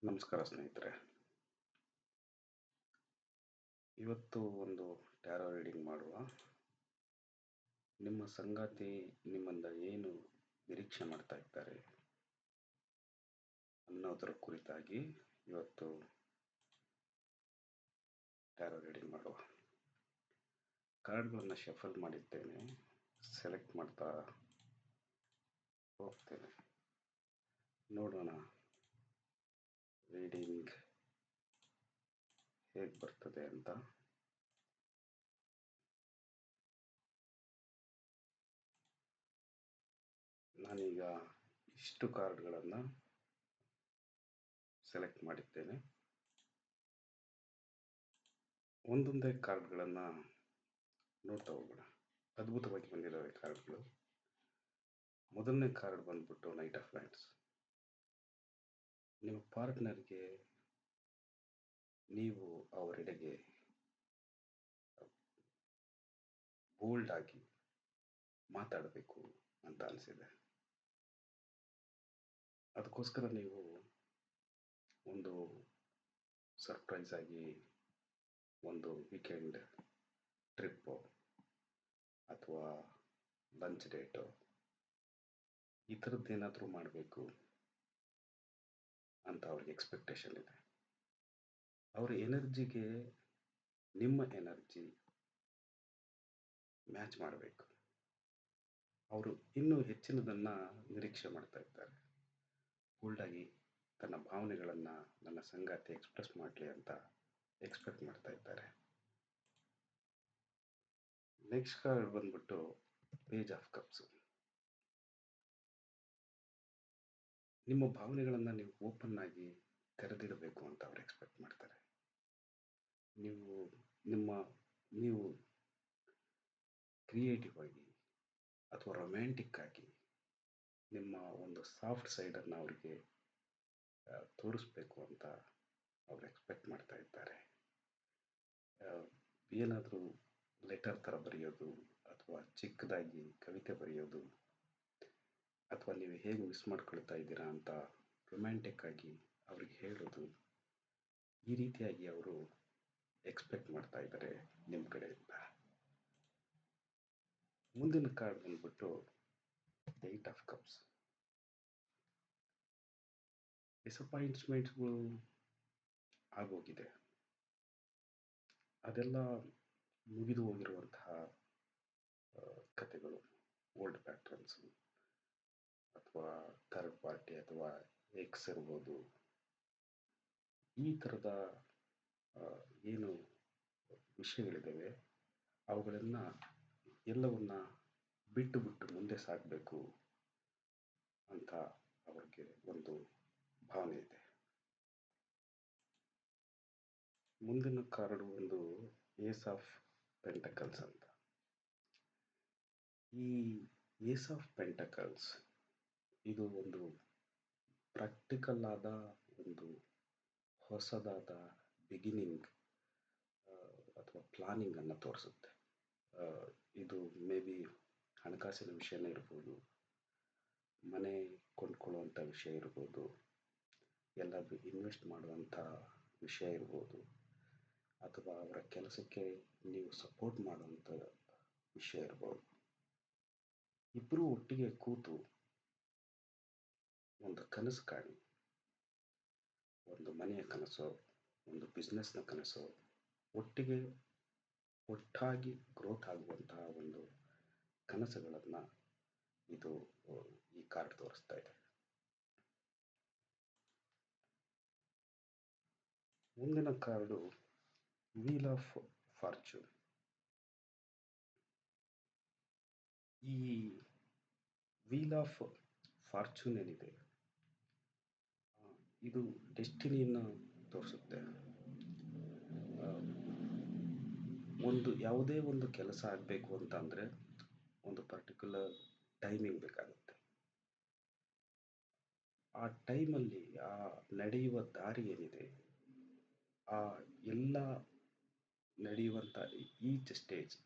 ನಮಸ್ಕಾರ ಸ್ನೇಹಿತರೆ. ಇವತ್ತು ಒಂದು ಟ್ಯಾರೋ ರೀಡಿಂಗ್ ಮಾಡುವ. ನಿಮ್ಮ ಸಂಗಾತಿ ನಿಮ್ಮಿಂದ ಏನು ನಿರೀಕ್ಷೆ ಮಾಡ್ತಾ ಇದ್ದಾರೆ ಅನ್ನೋದರ ಕುರಿತಾಗಿ ಇವತ್ತು ಟ್ಯಾರೋ ರೀಡಿಂಗ್ ಮಾಡುವ. ಕಾರ್ಡ್ಗಳನ್ನು ಶಫಲ್ ಮಾಡಿದ್ದೇನೆ, ಸೆಲೆಕ್ಟ್ ಮಾಡ್ತಾ ಹೋಗ್ತೇನೆ. ನೋಡೋಣ ರೀಡಿಂಗ್ ಹೇಗೆ ಬರ್ತದೆ ಅಂತ. ನಾನೀಗ ಇಷ್ಟು ಕಾರ್ಡ್ಗಳನ್ನು ಸೆಲೆಕ್ಟ್ ಮಾಡಿದ್ದೇನೆ. ಒಂದೊಂದೇ ಕಾರ್ಡ್ಗಳನ್ನು ನೋಡ್ತಾ ಹೋಗೋಣ. ಅದ್ಭುತವಾಗಿ ಬಂದಿದ್ದಾವೆ ಕಾರ್ಡ್ಗಳು. ಮೊದಲನೇ ಕಾರ್ಡ್ ಬಂದ್ಬಿಟ್ಟು ನೈಟ್ ಆಫ್ ವ್ಯಾಂಡ್ಸ್. ನಿಮ್ಮ ಪಾರ್ಟ್ನರ್ಗೆ ನೀವು ಅವರೆಡೆಗೆ ಬೋಲ್ಡ್ ಆಗಿ ಮಾತಾಡಬೇಕು ಅಂತ ಅನಿಸಿದೆ. ಅದಕ್ಕೋಸ್ಕರ ನೀವು ಒಂದು ಸರ್ಪ್ರೈಸ್ ಆಗಿ ಒಂದು ವೀಕೆಂಡ್ ಟ್ರಿಪ್ಪು ಅಥವಾ ಲಂಚ್ ಡೇಟು ಈ ಥರದ್ದೇನಾದರೂ ಮಾಡಬೇಕು ಅಂತ ಅವ್ರಿಗೆ ಎಕ್ಸ್ಪೆಕ್ಟೇಷನ್ ಇದೆ. ಅವರ ಎನರ್ಜಿಗೆ ನಿಮ್ಮ ಎನರ್ಜಿ ಮ್ಯಾಚ್ ಮಾಡಬೇಕು. ಅವರು ಇನ್ನೂ ಹೆಚ್ಚಿನದನ್ನು ನಿರೀಕ್ಷೆ ಮಾಡ್ತಾ ಇದ್ದಾರೆ. ಬೋಲ್ಡಾಗಿ ತನ್ನ ಭಾವನೆಗಳನ್ನು ನನ್ನ ಸಂಗಾತಿ ಎಕ್ಸ್ಪ್ರೆಸ್ ಮಾಡಲಿ ಅಂತ ಎಕ್ಸ್ಪೆಕ್ಟ್ ಮಾಡ್ತಾ ಇದ್ದಾರೆ. ನೆಕ್ಸ್ಟ್ ಕಾರ್ಡ್ ಬಂದ್ಬಿಟ್ಟು ಪೇಜ್ ಆಫ್ ಕಪ್ಸ್. ನಿಮ್ಮ ಭಾವನೆಗಳನ್ನು ನೀವು ಓಪನ್ ಆಗಿ ತೆರೆದಿಡಬೇಕು ಅಂತ ಅವ್ರು ಎಕ್ಸ್ಪೆಕ್ಟ್ ಮಾಡ್ತಾರೆ. ನೀವು ಕ್ರಿಯೇಟಿವ್ ಆಗಿ ಅಥವಾ ರೊಮ್ಯಾಂಟಿಕ್ ಆಗಿ ನಿಮ್ಮ ಒಂದು ಸಾಫ್ಟ್ ಸೈಡನ್ನು ಅವರಿಗೆ ತೋರಿಸ್ಬೇಕು ಅಂತ ಅವ್ರು ಎಕ್ಸ್ಪೆಕ್ಟ್ ಮಾಡ್ತಾ ಇದ್ದಾರೆ. ಏನಾದರೂ ಲೆಟರ್ ಥರ ಬರೆಯೋದು ಅಥವಾ ಚಿಕ್ಕದಾಗಿ ಕವಿತೆ ಬರೆಯೋದು ಅಥವಾ ನೀವು ಹೇಗೆ ಮಿಸ್ ಮಾಡ್ಕೊಳ್ತಾ ಇದ್ದೀರಾ ಅಂತ ರೊಮ್ಯಾಂಟಿಕ್ ಆಗಿ ಅವ್ರಿಗೆ ಹೇಳೋದು, ಈ ರೀತಿಯಾಗಿ ಅವರು ಎಕ್ಸ್ಪೆಕ್ಟ್ ಮಾಡ್ತಾ ಇದ್ದಾರೆ ನಿಮ್ಮ ಕಡೆಯಿಂದ. ಮುಂದಿನ ಕಾರ್ಡ್ ಬಂದ್ಬಿಟ್ಟು ಏಟ್ ಆಫ್ ಕಪ್ಸ್. ಡಿಸಪಾಯಿಂಟ್ಮೆಂಟ್ಸ್ಗಳು ಆಗೋಗಿದೆ, ಅದೆಲ್ಲ ಮುಗಿದು ಹೋಗಿರುವಂತಹ ಕಥೆಗಳು, ಓಲ್ಡ್ ಪ್ಯಾಟ್ರನ್ಸು ಅಥವಾ ಥರ್ಡ್ ಪಾರ್ಟಿ ಅಥವಾ ಎಕ್ಸ್ ಇರ್ಬೋದು. ಈ ಥರದ ಏನು ವಿಷಯಗಳಿದ್ದಾವೆ ಅವುಗಳನ್ನು ಎಲ್ಲವನ್ನ ಬಿಟ್ಟು ಮುಂದೆ ಸಾಗಬೇಕು ಅಂತ ಅವ್ರಿಗೆ ಒಂದು ಭಾವನೆ ಇದೆ. ಮುಂದಿನ ಕಾರ್ಡ್ ಒಂದು ಏಸ್ ಆಫ್ ಪೆಂಟಕಲ್ಸ್ ಅಂತ. ಈ ಏಸ್ ಆಫ್ ಪೆಂಟಕಲ್ಸ್ ಇದು ಒಂದು ಪ್ರಾಕ್ಟಿಕಲ್ ಆದ ಒಂದು ಹೊಸದಾದ ಬಿಗಿನಿಂಗ್ ಅಥವಾ ಪ್ಲಾನಿಂಗ್ ಅನ್ನು ತೋರಿಸುತ್ತೆ. ಇದು ಮೇ ಬಿ ಹಣಕಾಸಿನ ವಿಷಯನೇ ಇರ್ಬೋದು, ಮನೆ ಕೊಂಡ್ಕೊಳ್ಳುವಂಥ ವಿಷಯ ಇರ್ಬೋದು, ಎಲ್ಲಾದರೂ ಇನ್ವೆಸ್ಟ್ ಮಾಡುವಂಥ ವಿಷಯ ಇರ್ಬೋದು, ಅಥವಾ ಅವರ ಕೆಲಸಕ್ಕೆ ನೀವು ಸಪೋರ್ಟ್ ಮಾಡುವಂಥ ವಿಷಯ ಇರ್ಬೋದು. ಇಬ್ಬರೂ ಒಟ್ಟಿಗೆ ಕೂತು ಒಂದು ಕನಸು ಕಾಣಿ, ಒಂದು ಮನೆಯ ಕನಸೋ ಒಂದು ಬಿಸ್ನೆಸ್ನ ಕನಸೋ, ಒಟ್ಟಾಗಿ ಗ್ರೋತ್ ಆಗುವಂತಹ ಒಂದು ಕನಸುಗಳನ್ನು ಇದು ಈ ಕಾರ್ಡ್ ತೋರಿಸ್ತಾ ಇದೆ. ಮುಂದಿನ ಕಾರ್ಡು ವೀಲ್ ಆಫ್ ಫಾರ್ಚೂನ್. ಈ ವೀಲ್ ಆಫ್ ಫಾರ್ಚೂನ್ ಏನಿದೆ ಇದು ಡೆಸ್ಟಿನಿಯನ್ನು ತೋರಿಸುತ್ತೆ. ಯಾವುದೇ ಒಂದು ಕೆಲಸ ಆಗಬೇಕು ಅಂತ ಅಂದರೆ ಒಂದು ಪರ್ಟಿಕ್ಯುಲರ್ ಟೈಮಿಂಗ್ ಬೇಕಾಗುತ್ತೆ. ಆ ಟೈಮಲ್ಲಿ ಆ ನಡೆಯುವ ದಾರಿ ಏನಿದೆ, ಆ ಎಲ್ಲ ನಡೆಯುವಂಥ ಈಚ್ ಸ್ಟೇಜ್,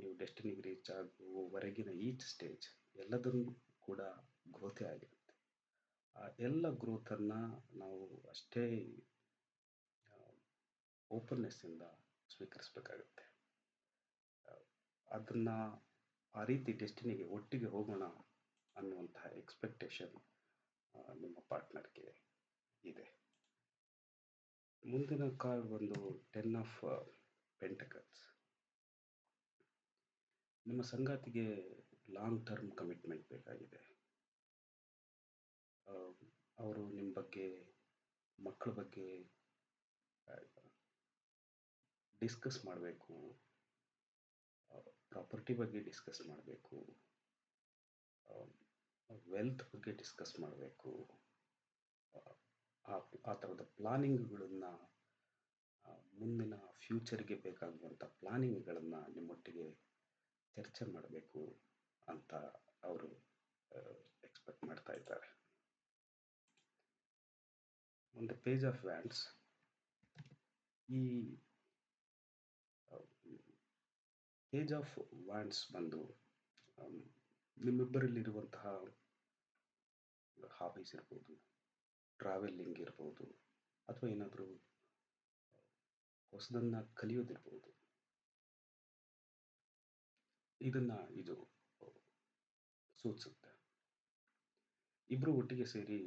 ನೀವು ಡೆಸ್ಟಿನಿಗೆ ರೀಚ್ ಆಗುವವರೆಗಿನ ಈಚ್ ಸ್ಟೇಜ್ ಎಲ್ಲದನ್ನು ಕೂಡ ಗ್ರೋತೆ ಆಗಿರುತ್ತೆ. ಎಲ್ಲ ಗ್ರೋತನ್ನು ನಾವು ಅಷ್ಟೇ ಓಪನ್ನೆಸ್ಸಿಂದ ಸ್ವೀಕರಿಸಬೇಕಾಗುತ್ತೆ. ಅದನ್ನು ಆ ರೀತಿ ಡೆಸ್ಟಿನಿಗೆ ಒಟ್ಟಿಗೆ ಹೋಗೋಣ ಅನ್ನುವಂತಹ ಎಕ್ಸ್ಪೆಕ್ಟೇಷನ್ ನಿಮ್ಮ ಪಾರ್ಟ್ನರ್ಗೆ ಇದೆ. ಮುಂದಿನ ಕಾರ್ಡ್ ಬಂದು 10 ಆಫ್ ಪೆಂಟಕಲ್ಸ್. ನಿಮ್ಮ ಸಂಗಾತಿಗೆ ಲಾಂಗ್ ಟರ್ಮ್ ಕಮಿಟ್ಮೆಂಟ್ ಬೇಕಾಗಿದೆ. ಅವರು ನಿಮ್ಮ ಬಗ್ಗೆ, ಮಕ್ಕಳ ಬಗ್ಗೆ ಡಿಸ್ಕಸ್ ಮಾಡಬೇಕು, ಪ್ರಾಪರ್ಟಿ ಬಗ್ಗೆ ಡಿಸ್ಕಸ್ ಮಾಡಬೇಕು, ವೆಲ್ತ್ ಬಗ್ಗೆ ಡಿಸ್ಕಸ್ ಮಾಡಬೇಕು. ಆ ಥರದ ಪ್ಲಾನಿಂಗ್ಗಳನ್ನು, ಮುಂದಿನ ಫ್ಯೂಚರ್ಗೆ ಬೇಕಾಗುವಂಥ ಪ್ಲಾನಿಂಗ್ಗಳನ್ನು ನಿಮ್ಮೊಟ್ಟಿಗೆ ಚರ್ಚೆ ಮಾಡಬೇಕು ಅಂತ ಅವರು ಎಕ್ಸ್ಪೆಕ್ಟ್ ಮಾಡ್ತಾ ಇದ್ದಾರೆ. ಒಂದು ಪೇಜ್ ಆಫ್ ವ್ಯಾಂಡ್ಸ್. ಈ ಪೇಜ್ ಆಫ್ ವ್ಯಾಂಡ್ಸ್ ಬಂದು ನಿಮ್ಮಿಬ್ಬರಲ್ಲಿರುವಂತಹ ಹಾಬೀಸ್ ಇರ್ಬೋದು, ಟ್ರಾವೆಲ್ಲಿಂಗ್ ಇರ್ಬೋದು, ಅಥವಾ ಏನಾದರೂ ಹೊಸದನ್ನು ಕಲಿಯೋದಿರ್ಬೋದು. ಇದನ್ನು ಇದು ಸೂಚಿಸುತ್ತೆ. ಇಬ್ಬರು ಒಟ್ಟಿಗೆ ಸೇರಿ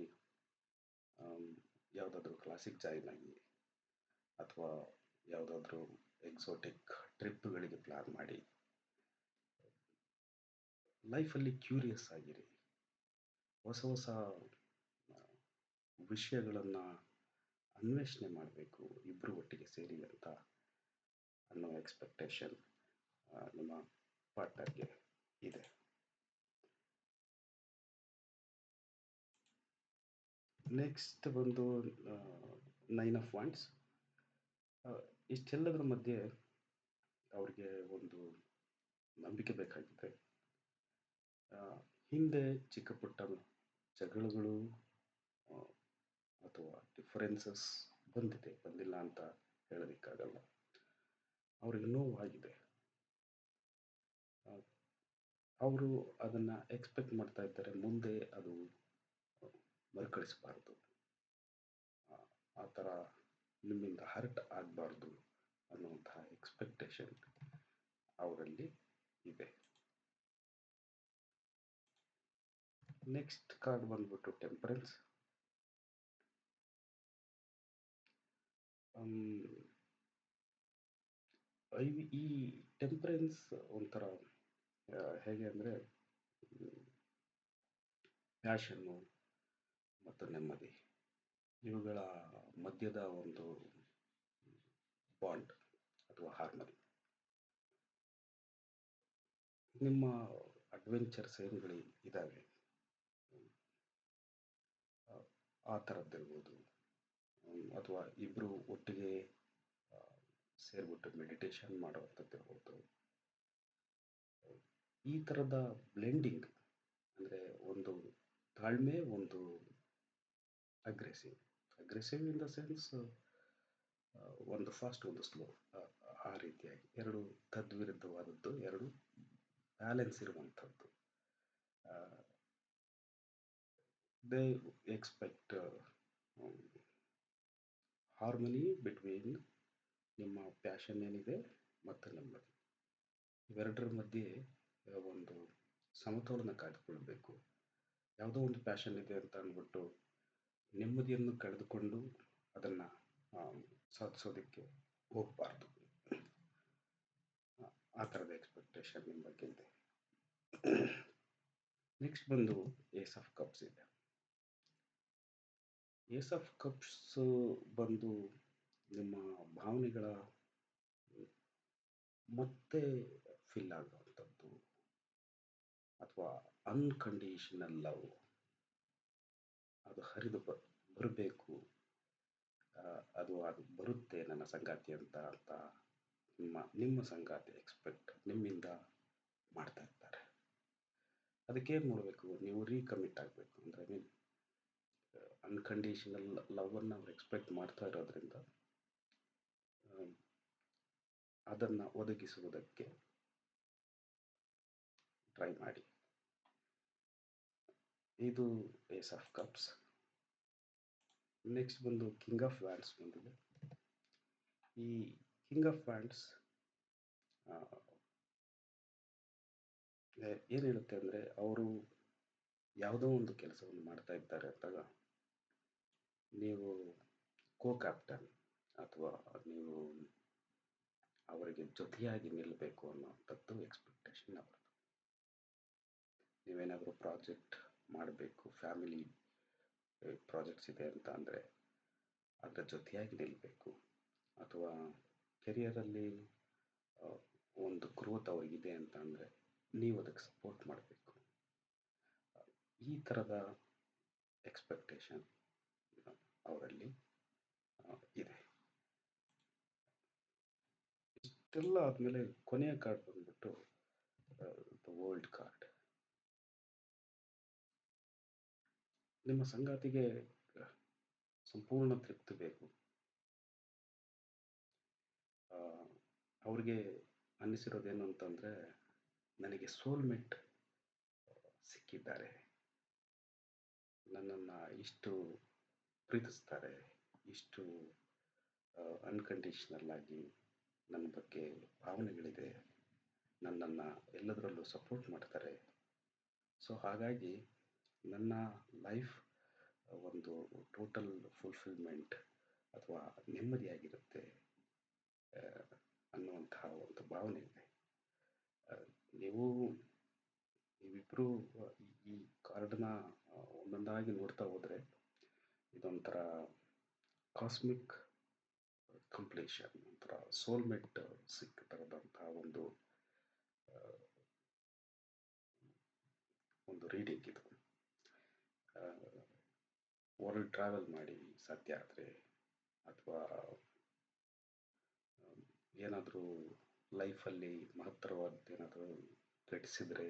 ಯಾವುದಾದ್ರೂ ಕ್ಲಾಸಿಗೆ ಜಾಯಿನ್ ಆಗಿ, ಅಥವಾ ಯಾವುದಾದ್ರೂ ಎಕ್ಸೋಟಿಕ್ ಟ್ರಿಪ್ಗಳಿಗೆ ಪ್ಲ್ಯಾನ್ ಮಾಡಿ, ಲೈಫಲ್ಲಿ ಕ್ಯೂರಿಯಸ್ ಆಗಿರಿ, ಹೊಸ ಹೊಸ ವಿಷಯಗಳನ್ನು ಅನ್ವೇಷಣೆ ಮಾಡಬೇಕು ಇಬ್ಬರು ಒಟ್ಟಿಗೆ ಸೇರಿ ಅಂತ ಅನ್ನೋ ಎಕ್ಸ್ಪೆಕ್ಟೇಷನ್ ನಿಮ್ಮ ಪಾರ್ಟ್ನರ್ಗೆ ಇದೆ. ನೆಕ್ಸ್ಟ್ ಬಂದು 9 ಆಫ್ ವಾಂಡ್ಸ್. ಇಷ್ಟೆಲ್ಲದರ ಮಧ್ಯೆ ಅವ್ರಿಗೆ ಒಂದು ನಂಬಿಕೆ ಬೇಕಾಗಿದೆ. ಹಿಂದೆ ಚಿಕ್ಕ ಪುಟ್ಟ ಜಗಳಗಳು ಅಥವಾ ಡಿಫರೆನ್ಸಸ್ ಬಂದಿಲ್ಲ ಅಂತ ಹೇಳೋದಕ್ಕಾಗಲ್ಲ. ಅವ್ರಿಗೆ ನೋವಾಗಿದೆ. ಅವರು ಅದನ್ನು ಎಕ್ಸ್ಪೆಕ್ಟ್ ಮಾಡ್ತಾ ಇದ್ದಾರೆ, ಮುಂದೆ ಅದು ಮರುಕಳಿಸಬಾರ್ದು, ಆ ಥರ ನಿಮ್ಮಿಂದ ಹರ್ಟ್ ಆಗಬಾರ್ದು ಅನ್ನುವಂತಹ ಎಕ್ಸ್ಪೆಕ್ಟೇಷನ್ ಅವರಲ್ಲಿ ಇದೆ. ನೆಕ್ಸ್ಟ್ ಕಾರ್ಡ್ ಬಂದ್ಬಿಟ್ಟು ಟೆಂಪರೆನ್ಸ್. ಈ ಟೆಂಪರೆನ್ಸ್ ಒಂಥರ ಹೇಗೆ ಅಂದರೆ ಪ್ಯಾಷನ್ನು ಮತ್ತು ನೆಮ್ಮದಿ ಇವುಗಳ ಮಧ್ಯದ ಒಂದು ಬಾಂಡ್ ಅಥವಾ ಹಾರ್ಮನಿ. ನಿಮ್ಮ ಅಡ್ವೆಂಚರ್ಸ್ ಏನುಗಳು ಇದ್ದಾವೆ ಆ ಥರದ್ದಿರ್ಬೋದು, ಅಥವಾ ಇಬ್ಬರು ಒಟ್ಟಿಗೆ ಸೇರಿಬಿಟ್ಟು ಮೆಡಿಟೇಷನ್ ಮಾಡುವಂಥದ್ದಿರ್ಬೋದು. ಈ ಥರದ ಬ್ಲೆಂಡಿಂಗ್ ಅಂದರೆ ಒಂದು ತಾಳ್ಮೆ, ಒಂದು ಅಗ್ರೆಸಿವ್ ಇನ್ ದ ಸೆನ್ಸ್ ಒಂದು ಫಾಸ್ಟ್, ಒಂದು ಸ್ಲೋ, ಆ ರೀತಿಯಾಗಿ ಎರಡು ತದ್ವಿರುದ್ಧವಾದದ್ದು, ಎರಡು ಬ್ಯಾಲೆನ್ಸ್ ಇರುವಂಥದ್ದು. ದೇ ಎಕ್ಸ್ಪೆಕ್ಟ್ ಹಾರ್ಮನಿ ಬಿಟ್ವೀನ್ ನಿಮ್ಮ ಪ್ಯಾಷನ್ ಏನಿದೆ ಮತ್ತು ನೆಮ್ಮದಿ. ಇವೆರಡರ ಮಧ್ಯೆ ಒಂದು ಸಮತೋಲನ ಕಾಯ್ದುಕೊಳ್ಬೇಕು. ಯಾವುದೋ ಒಂದು ಪ್ಯಾಷನ್ ಇದೆ ಅಂತ ಅಂದ್ಬಿಟ್ಟು ನೆಮ್ಮದಿಯನ್ನು ಕಳೆದುಕೊಂಡು ಅದನ್ನು ಸಾಧಿಸೋದಕ್ಕೆ ಹೋಗಬಾರ್ದು. ಆ ಥರದ ಎಕ್ಸ್ಪೆಕ್ಟೇಷನ್ ನಿಮ್ಮ ಬಗ್ಗೆ ಇದೆ. ನೆಕ್ಸ್ಟ್ ಬಂದು ಏಸ್ ಆಫ್ ಕಪ್ಸ್ ಇದೆ. ಏಸ್ ಆಫ್ ಕಪ್ಸ್ ಬಂದು ನಿಮ್ಮ ಭಾವನೆಗಳ ಮತ್ತೆ ಫಿಲ್ ಆಗುವಂಥದ್ದು, ಅಥವಾ ಅನ್ಕಂಡೀಷನಲ್ ಲವ್ ಅದು ಹರಿದು ಬರಬೇಕು, ಅದು ಬರುತ್ತೆ ನನ್ನ ಸಂಗಾತಿ ಅಂತ ನಿಮ್ಮ ಸಂಗಾತಿ ಎಕ್ಸ್ಪೆಕ್ಟ್ ನಿಮ್ಮಿಂದ ಮಾಡ್ತಾ ಇರ್ತಾರೆ. ಅದಕ್ಕೇನು ಮಾಡಬೇಕು, ನೀವು ರೀಕಮಿಟ್ ಆಗಬೇಕು. ಅಂದರೆ ಅನ್ಕಂಡೀಷನಲ್ ಲವ್ವನ್ನು ಅವ್ರು ಎಕ್ಸ್ಪೆಕ್ಟ್ ಮಾಡ್ತಾ ಇರೋದ್ರಿಂದ ಅದನ್ನು ಒದಗಿಸುವುದಕ್ಕೆ ಟ್ರೈ ಮಾಡಿ. ಇದು ಏಸ್ ಆಫ್ ಕಪ್ಸ್. ನೆಕ್ಸ್ಟ್ ಬಂದು ಕಿಂಗ್ ಆಫ್ ವ್ಯಾಂಡ್ಸ್ ಬಂದಿದೆ. ಈ ಕಿಂಗ್ ಆಫ್ ವ್ಯಾಂಡ್ಸ್ ಏನು ಹೇಳುತ್ತೆ ಅಂದರೆ, ಅವರು ಯಾವುದೋ ಒಂದು ಕೆಲಸವನ್ನು ಮಾಡ್ತಾ ಇದ್ದಾರೆ ಅಂದಾಗ ನೀವು ಕೋ ಕ್ಯಾಪ್ಟನ್ ಅಥವಾ ನೀವು ಅವರಿಗೆ ಜೊತೆಯಾಗಿ ನಿಲ್ಲಬೇಕು ಅನ್ನೋವಂಥದ್ದು ಎಕ್ಸ್ಪೆಕ್ಟೇಷನ್ ಅವರದ್ದು. ನೀವೇನಾದರೂ ಪ್ರಾಜೆಕ್ಟ್ ಮಾಡಬೇಕು, ಫ್ಯಾಮಿಲಿ ಪ್ರಾಜೆಕ್ಟ್ಸ್ ಇದೆ ಅಂತ ಅಂದರೆ ಅದರ ಜೊತೆಯಾಗಿ ನಿಲ್ಲಬೇಕು, ಅಥವಾ ಕೆರಿಯರಲ್ಲಿ ಒಂದು ಗ್ರೋತ್ ಅವ್ರಿಗಿದೆ ಅಂತ ಅಂದರೆ ನೀವು ಅದಕ್ಕೆ ಸಪೋರ್ಟ್ ಮಾಡಬೇಕು. ಈ ಥರದ ಎಕ್ಸ್ಪೆಕ್ಟೇಷನ್ ಅವರಲ್ಲಿ ಇದೆ. ಇಷ್ಟೆಲ್ಲ ಆದಮೇಲೆ ಕೊನೆಯ ಕಾರ್ಡ್ ಬಂದ್ಬಿಟ್ಟು ದ ವರ್ಲ್ಡ್ ಕಾರ್ಡ್. ನಿಮ್ಮ ಸಂಗಾತಿಗೆ ಸಂಪೂರ್ಣ ತೃಪ್ತಿ ಬೇಕು. ಅವ್ರಿಗೆ ಅನ್ನಿಸಿರೋದೇನು ಅಂತಂದರೆ, ನನಗೆ ಸೋಲ್ಮೇಟ್ ಸಿಕ್ಕಿದ್ದಾರೆ, ನನ್ನನ್ನು ಇಷ್ಟು ಪ್ರೀತಿಸ್ತಾರೆ, ಇಷ್ಟು ಅನ್ಕಂಡೀಷ್ನಲ್ ಆಗಿ ನನ್ನ ಬಗ್ಗೆ ಭಾವನೆಗಳಿದೆ, ನನ್ನನ್ನು ಎಲ್ಲದರಲ್ಲೂ ಸಪೋರ್ಟ್ ಮಾಡ್ತಾರೆ. ಸೊ ಹಾಗಾಗಿ ನನ್ನ ಲೈಫ್ ಒಂದು ಟೋಟಲ್ ಫುಲ್ಫಿಲ್ಮೆಂಟ್ ಅಥವಾ ನೆಮ್ಮದಿಯಾಗಿರುತ್ತೆ ಅನ್ನುವಂತಹ ಒಂದು ಭಾವನೆ ಇದೆ. ನೀವಿಬ್ಬರು ಈ ಕಾರ್ಡನ್ನ ಒಂದೊಂದಾಗಿ ನೋಡ್ತಾ ಹೋದರೆ ಇದೊಂಥರ ಕಾಸ್ಮಿಕ್ ಕಂಪ್ಲೀಷನ್, ಒಂಥರ ಸೋಲ್ಮೇಟ್ ಸಿಕ್ಕಿದಂತಹ ಒಂದು ರೀಡಿಂಗ್ ಇದು. ವರ್ಲ್ಡ್ ಟ್ರಾವೆಲ್ ಮಾಡಿ ಸಾಧ್ಯ ಆದರೆ, ಅಥವಾ ಏನಾದರೂ ಲೈಫಲ್ಲಿ ಮಹತ್ತರವಾದ ಏನಾದರೂ ಘಟಿಸಿದರೆ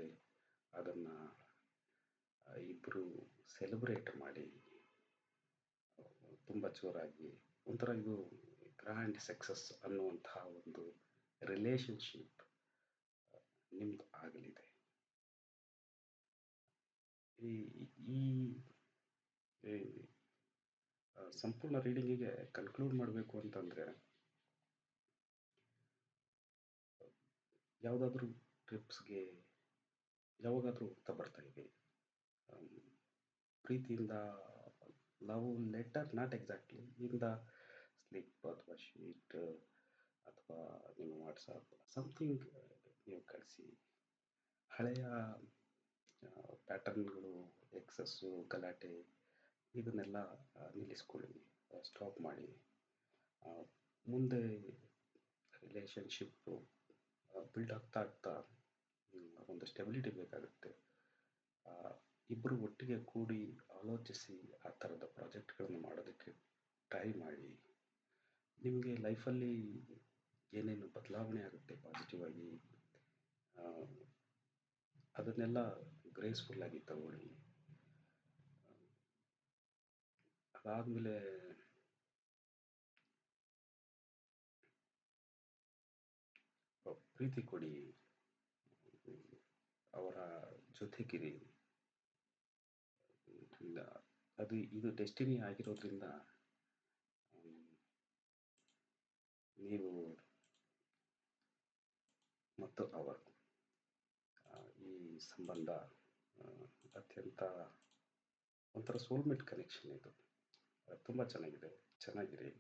ಅದನ್ನು ಇಬ್ಬರು ಸೆಲೆಬ್ರೇಟ್ ಮಾಡಿ ತುಂಬ ಜೋರಾಗಿ, ಒಂಥರ ಇದು ಗ್ರ್ಯಾಂಡ್ ಸಕ್ಸಸ್ ಅನ್ನುವಂತಹ ಒಂದು ರಿಲೇಷನ್ಶಿಪ್ ನಿಮ್ಮದು ಆಗಲಿದೆ. ಈ ಸಂಪೂರ್ಣ ರೀಡಿಂಗಿಗೆ ಕನ್ಕ್ಲೂಡ್ ಮಾಡಬೇಕು ಅಂತಂದರೆ, ಯಾವುದಾದ್ರೂ ಟ್ರಿಪ್ಸ್ಗೆ ಯಾವಾಗಾದರೂ ಹೋಗ್ತಾ ಬರ್ತಾ ಇದ್ದೀವಿ, ಪ್ರೀತಿಯಿಂದ ಲವ್ ಲೆಟರ್, ನಾಟ್ ಎಕ್ಸಾಕ್ಟ್ಲಿ ಇಂದ ಸ್ಲಿಪ್ ಅಥವಾ ಶೀಟ್ ಅಥವಾ ನಿಮ್ಮ ವಾಟ್ಸಪ್ ಸಮಥಿಂಗ್ ನೀವು ಕಳಿಸಿ. ಹಳೆಯ ಪ್ಯಾಟರ್ನ್ಗಳು, ಎಕ್ಸಸ್ಸು, ಗಲಾಟೆ ಇದನ್ನೆಲ್ಲ ನಿಲ್ಲಿಸ್ಕೊಳ್ಳಿ, ಸ್ಟಾಪ್ ಮಾಡಿ. ಮುಂದೆ ರಿಲೇಷನ್ಶಿಪ್ಪು ಬಿಲ್ಡ್ ಆಗ್ತಾ ಒಂದು ಸ್ಟೆಬಿಲಿಟಿ ಬೇಕಾಗುತ್ತೆ. ಇಬ್ಬರು ಒಟ್ಟಿಗೆ ಕೂಡಿ ಆಲೋಚಿಸಿ ಆ ಥರದ ಪ್ರಾಜೆಕ್ಟ್ಗಳನ್ನು ಮಾಡೋದಕ್ಕೆ ಟ್ರೈ ಮಾಡಿ. ನಿಮಗೆ ಲೈಫಲ್ಲಿ ಏನೇನು ಬದಲಾವಣೆ ಆಗುತ್ತೆ ಪಾಸಿಟಿವ್ ಆಗಿ, ಅದನ್ನೆಲ್ಲ ಗ್ರೇಸ್ಫುಲ್ಲಾಗಿ ತಗೊಳ್ಳಿ. ಅದಾದಮೇಲೆ ಪ್ರೀತಿ ಕೊಡಿ, ಅವರ ಜೊತೆಗಿರಿ. ಇದು ಡೆಸ್ಟಿನಿ ಆಗಿರೋದ್ರಿಂದ ನೀವು ಮತ್ತು ಅವರು ಈ ಸಂಬಂಧ ಅತ್ಯಂತ ಒಂಥರ ಸೋಲ್ಮೇಟ್ ಕನೆಕ್ಷನ್ ಇದು. ತುಂಬ ಚೆನ್ನಾಗಿರಿ.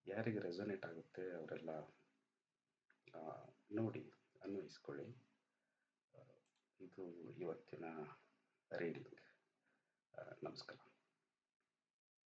ಯಾರಿಗೆ ರೆಸೊನೇಟ್ ಆಗುತ್ತೆ ಅವರೆಲ್ಲ ನೋಡಿ, ಅನ್ವಯಿಸ್ಕೊಳ್ಳಿ. ಇದು ಇವತ್ತಿನ ರೀಡಿಂಗ್. ನಮಸ್ಕಾರ.